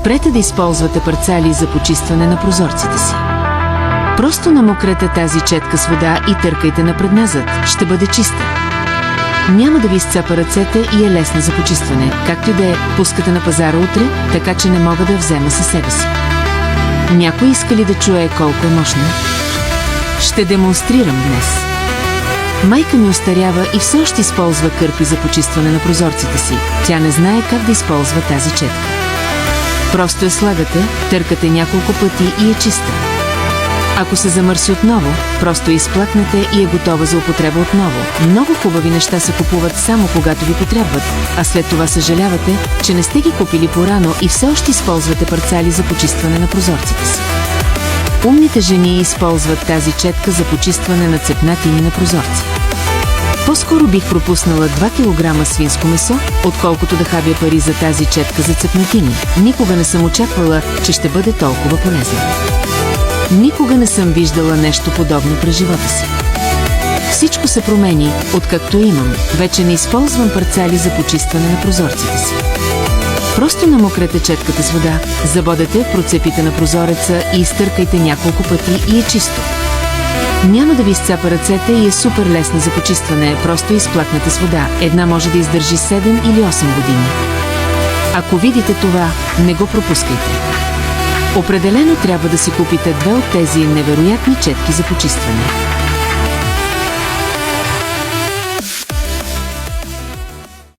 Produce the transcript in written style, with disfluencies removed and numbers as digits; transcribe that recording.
Спрете да използвате парцали за почистване на прозорците си. Просто намокрете тази четка с вода и търкайте напред-назад. Ще бъде чиста. Няма да ви изцапа ръцете и е лесна за почистване. Както и да е, пускате на пазара утре, така че не мога да я взема със себе си. Някой иска ли да чуе колко е мощна? Ще демонстрирам днес. Майка ми остарява и все още използва кърпи за почистване на прозорците си. Тя не знае как да използва тази четка. Просто я слагате, търкате няколко пъти и е чиста. Ако се замърси отново, просто изплакнете и е готова за употреба отново. Много хубави неща се купуват само когато ви потребват, а след това съжалявате, че не сте ги купили по-рано и все още използвате парцали за почистване на прозорците си. Умните жени използват тази четка за почистване на цепнатини на прозорци. По-скоро бих пропуснала 2 кг свинско месо, отколкото да хабя пари за тази четка за цепнатини. Никога не съм очаквала, че ще бъде толкова полезна. Никога не съм виждала нещо подобно през живота си. Всичко се промени, откакто имам. Вече не използвам парцали за почистване на прозорците си. Просто намокрете четката с вода, забодете в процепите на прозореца и изтъркайте няколко пъти и е чисто. Няма да ви изцапа ръцете и е супер лесна за почистване, просто изплакнете с вода. Една може да издържи 7 или 8 години. Ако видите това, не го пропускайте. Определено трябва да си купите 2 от тези невероятни четки за почистване.